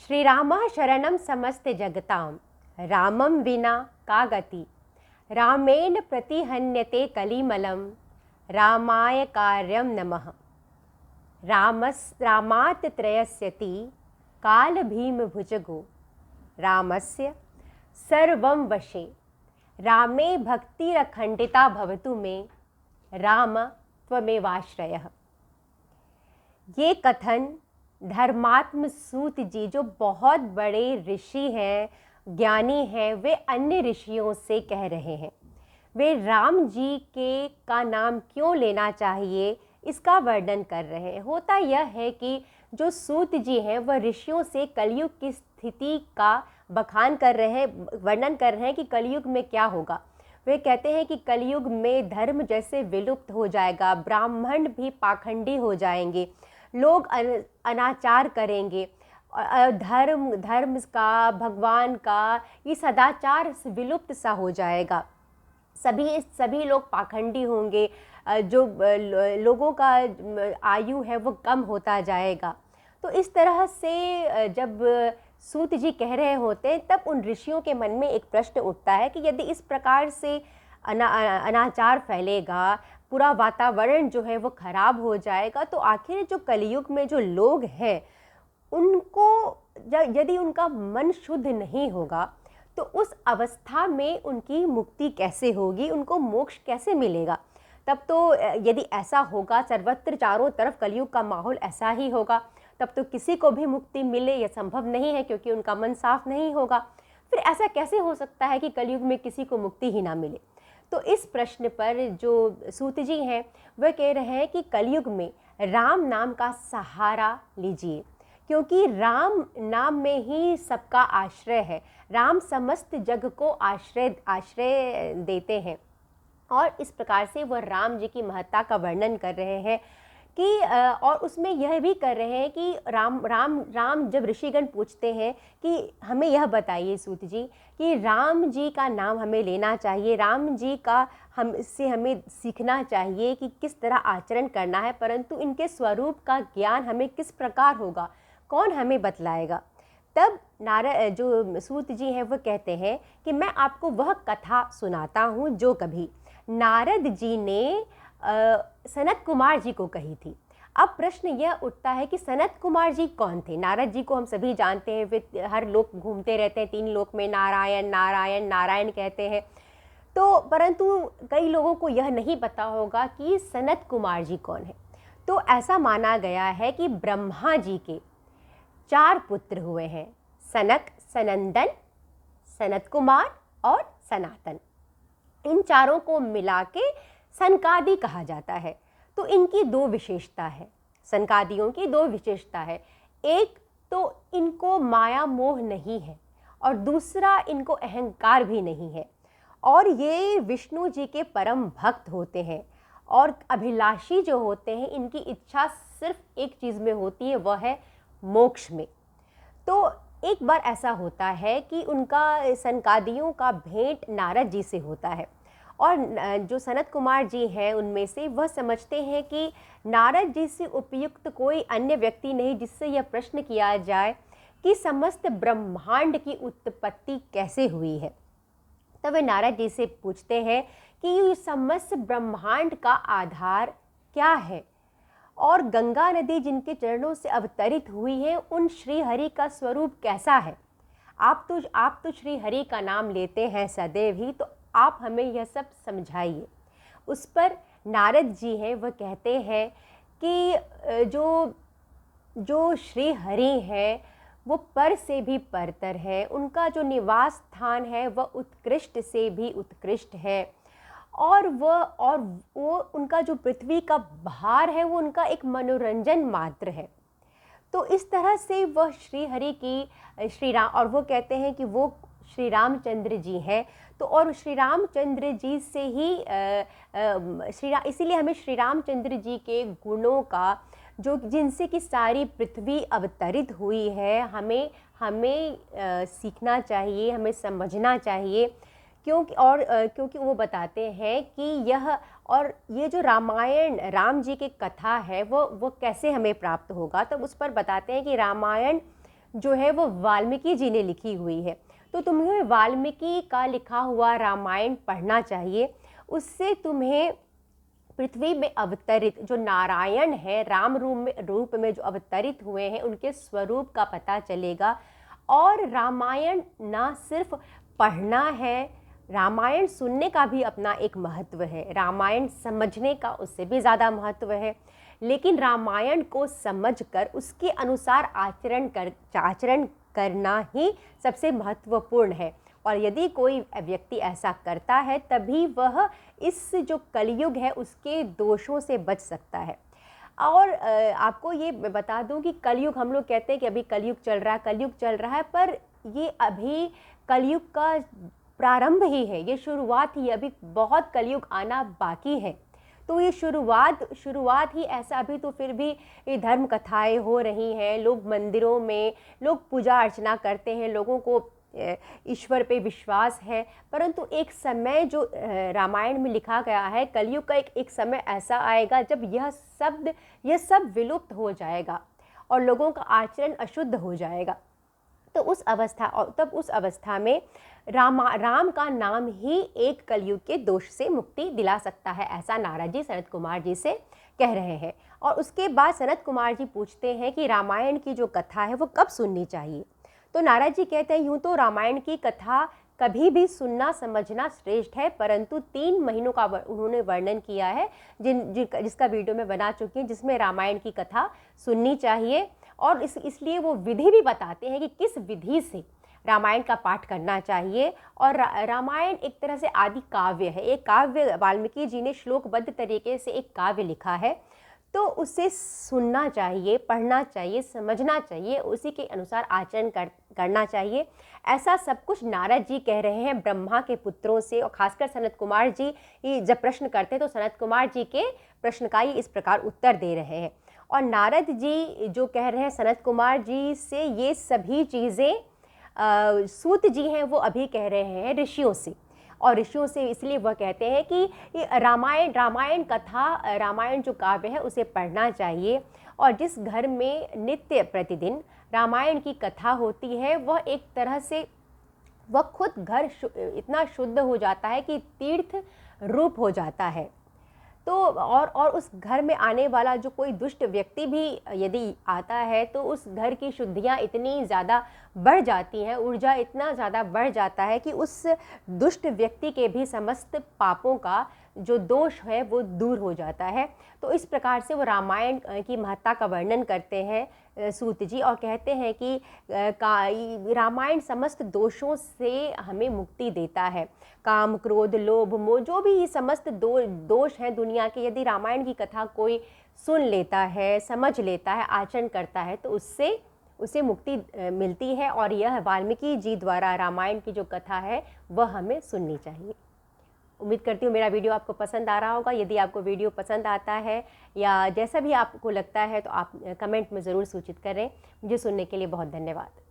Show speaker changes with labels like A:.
A: श्री रामः शरणं समस्त जगतां रामं विना का गति। रामेण प्रतिहन्यते कलिमलं रामाय कार्यं नमः। रामात् त्रयस्यति काल भीम भुजगो रामस्य सर्वं वशे। रामे भक्तिरखंडिता भवतु मे राम त्वमेवाश्रयः। ये कथन धर्मात्म सूत जी जो बहुत बड़े ऋषि हैं, ज्ञानी हैं, वे अन्य ऋषियों से कह रहे हैं। वे राम जी के का नाम क्यों लेना चाहिए इसका वर्णन कर रहे हैं। होता यह है कि जो सूत जी हैं वह ऋषियों से कलयुग की स्थिति का बखान कर रहे हैं, वर्णन कर रहे हैं कि कलयुग में क्या होगा। वे कहते हैं कि कलयुग में धर्म जैसे विलुप्त हो जाएगा, ब्राह्मण भी पाखंडी हो जाएंगे, लोग अनाचार करेंगे, धर्म का, भगवान का ये सदाचार विलुप्त सा हो जाएगा। सभी लोग पाखंडी होंगे, जो लोगों का आयु है वो कम होता जाएगा। तो इस तरह से जब सूत जी कह रहे होते हैं तब उन ऋषियों के मन में एक प्रश्न उठता है कि यदि इस प्रकार से अनाचार फैलेगा, पूरा वातावरण जो है वो खराब हो जाएगा, तो आखिर जो कलयुग में जो लोग हैं उनको यदि उनका मन शुद्ध नहीं होगा तो उस अवस्था में उनकी मुक्ति कैसे होगी, उनको मोक्ष कैसे मिलेगा। तब तो यदि ऐसा होगा, सर्वत्र चारों तरफ कलयुग का माहौल ऐसा ही होगा, तब तो किसी को भी मुक्ति मिले यह संभव नहीं है, क्योंकि उनका मन साफ नहीं होगा। फिर ऐसा कैसे हो सकता है कि कलयुग में किसी को मुक्ति ही ना मिले। तो इस प्रश्न पर जो सूत जी हैं वह कह रहे हैं कि कलयुग में राम नाम का सहारा लीजिए, क्योंकि राम नाम में ही सबका आश्रय है। राम समस्त जग को आश्रय देते हैं। और इस प्रकार से वह राम जी की महत्ता का वर्णन कर रहे हैं कि और उसमें यह भी कर रहे हैं कि राम जब ऋषिगण पूछते हैं कि हमें यह बताइए सूत जी कि राम जी का नाम हमें लेना चाहिए, राम जी का हमें सीखना चाहिए कि किस तरह आचरण करना है, परंतु इनके स्वरूप का ज्ञान हमें किस प्रकार होगा, कौन हमें बतलाएगा। तब नारद जो सूत जी हैं वह कहते हैं कि मैं आपको वह कथा सुनाता हूँ जो कभी नारद जी ने सनत कुमार जी को कही थी। अब प्रश्न यह उठता है कि सनत कुमार जी कौन थे। नारद जी को हम सभी जानते हैं, वे हर लोक घूमते रहते हैं, 3 लोक में नारायण नारायण नारायण कहते हैं। तो परंतु कई लोगों को यह नहीं पता होगा कि सनत कुमार जी कौन है। तो ऐसा माना गया है कि ब्रह्मा जी के 4 पुत्र हुए हैं, सनक, सनंदन, सनत कुमार और सनातन। इन चारों को मिला के सनकादि कहा जाता है। तो इनकी 2 विशेषता है, सनकादियों की 2 विशेषता है। एक तो इनको माया मोह नहीं है और दूसरा इनको अहंकार भी नहीं है, और ये विष्णु जी के परम भक्त होते हैं और अभिलाषी जो होते हैं, इनकी इच्छा सिर्फ एक चीज़ में होती है, वह है मोक्ष में। तो एक बार ऐसा होता है कि उनका सनकादियों का भेंट नारद जी से होता है, और जो सनत कुमार जी हैं उनमें से वह समझते हैं कि नारद जी से उपयुक्त कोई अन्य व्यक्ति नहीं जिससे यह प्रश्न किया जाए कि समस्त ब्रह्मांड की उत्पत्ति कैसे हुई है। तब वे नारद जी से पूछते हैं कि समस्त ब्रह्मांड का आधार क्या है, और गंगा नदी जिनके चरणों से अवतरित हुई है उन श्री हरि का स्वरूप कैसा है। आप तो श्री हरि का नाम लेते हैं सदैव ही, तो आप हमें यह सब समझाइए। उस पर नारद जी हैं वह कहते हैं कि जो श्री हरि हैं वो पर से भी परतर है, उनका जो निवास स्थान है वह उत्कृष्ट से भी उत्कृष्ट है, और वो उनका जो पृथ्वी का भार है वो उनका एक मनोरंजन मात्र है। तो इस तरह से वह श्री हरि की श्री राम, और वो कहते हैं कि वो श्री रामचंद्र जी हैं। तो और श्री रामचंद्र जी से ही इसीलिए हमें श्री रामचंद्र जी के गुणों का जो जिनसे कि सारी पृथ्वी अवतरित हुई है हमें सीखना चाहिए, हमें समझना चाहिए, क्योंकि वो बताते हैं कि ये जो रामायण राम जी की कथा है वो कैसे हमें प्राप्त होगा। तब उस पर बताते हैं कि रामायण जो है वो वाल्मीकि जी ने लिखी हुई है। तो तुम्हें वाल्मीकि का लिखा हुआ रामायण पढ़ना चाहिए। उससे तुम्हें पृथ्वी में अवतरित जो नारायण है, राम रूप में जो अवतरित हुए हैं, उनके स्वरूप का पता चलेगा। और रामायण ना सिर्फ पढ़ना है, रामायण सुनने का भी अपना एक महत्व है, रामायण समझने का उससे भी ज़्यादा महत्व है। लेकिन रामायण को समझकर उसके अनुसार आचरण करना ही सबसे महत्वपूर्ण है। और यदि कोई व्यक्ति ऐसा करता है तभी वह इस जो कलयुग है उसके दोषों से बच सकता है। और आपको ये बता दूं कि कलयुग, हम लोग कहते हैं कि अभी कलयुग चल रहा है, पर ये अभी कलयुग का प्रारंभ ही है, ये शुरुआत ही, अभी बहुत कलयुग आना बाकी है। तो ये शुरुआत ही ऐसा, अभी तो फिर भी ये धर्म कथाएं हो रही हैं, लोग मंदिरों में लोग पूजा अर्चना करते हैं, लोगों को ईश्वर पे विश्वास है। परंतु एक समय जो रामायण में लिखा गया है, कलयुग का एक समय ऐसा आएगा जब यह सब विलुप्त हो जाएगा और लोगों का आचरण अशुद्ध हो जाएगा। तो उस अवस्था में राम का नाम ही एक कलयुग के दोष से मुक्ति दिला सकता है, ऐसा नारद जी सनत कुमार जी से कह रहे हैं। और उसके बाद सनत कुमार जी पूछते हैं कि रामायण की जो कथा है वो कब सुननी चाहिए। तो नारद जी कहते हैं, यूँ तो रामायण की कथा कभी भी सुनना समझना श्रेष्ठ है, परंतु 3 महीनों का उन्होंने वर्णन किया है जिसका वीडियो मैं बना चुकी हूँ, जिसमें रामायण की कथा सुननी चाहिए। और इसलिए वो विधि भी बताते हैं कि किस विधि से रामायण का पाठ करना चाहिए। और रामायण एक तरह से आदि काव्य है, एक काव्य, वाल्मीकि जी ने श्लोकबद्ध तरीके से एक काव्य लिखा है। तो उसे सुनना चाहिए, पढ़ना चाहिए, समझना चाहिए, उसी के अनुसार आचरण करना चाहिए। ऐसा सब कुछ नारद जी कह रहे हैं ब्रह्मा के पुत्रों से। और खासकर सनत कुमार जी जब प्रश्न करते हैं तो सनत कुमार जी के प्रश्न का ही इस प्रकार उत्तर दे रहे हैं। और नारद जी जो कह रहे हैं सनत कुमार जी से, ये सभी चीज़ें सूत जी हैं वो अभी कह रहे हैं ऋषियों से। और ऋषियों से इसलिए वह कहते हैं कि रामायण कथा, रामायण जो काव्य है उसे पढ़ना चाहिए। और जिस घर में नित्य प्रतिदिन रामायण की कथा होती है, वह एक तरह से वह खुद घर इतना शुद्ध हो जाता है कि तीर्थ रूप हो जाता है। तो और उस घर में आने वाला जो कोई दुष्ट व्यक्ति भी यदि आता है तो उस घर की शुद्धियाँ इतनी ज़्यादा बढ़ जाती हैं, ऊर्जा इतना ज़्यादा बढ़ जाता है कि उस दुष्ट व्यक्ति के भी समस्त पापों का जो दोष है वो दूर हो जाता है। तो इस प्रकार से वो रामायण की महत्ता का वर्णन करते हैं सूत जी, और कहते हैं कि रामायण समस्त दोषों से हमें मुक्ति देता है। काम, क्रोध, लोभ, मोह, जो भी ये समस्त दोष हैं दुनिया के, यदि रामायण की कथा कोई सुन लेता है, समझ लेता है, आचरण करता है, तो उसे मुक्ति मिलती है। और यह वाल्मीकि जी द्वारा रामायण की जो कथा है वह हमें सुननी चाहिए। उम्मीद करती हूँ मेरा वीडियो आपको पसंद आ रहा होगा। यदि आपको वीडियो पसंद आता है या जैसा भी आपको लगता है तो आप कमेंट में ज़रूर सूचित करें। मुझे सुनने के लिए बहुत धन्यवाद।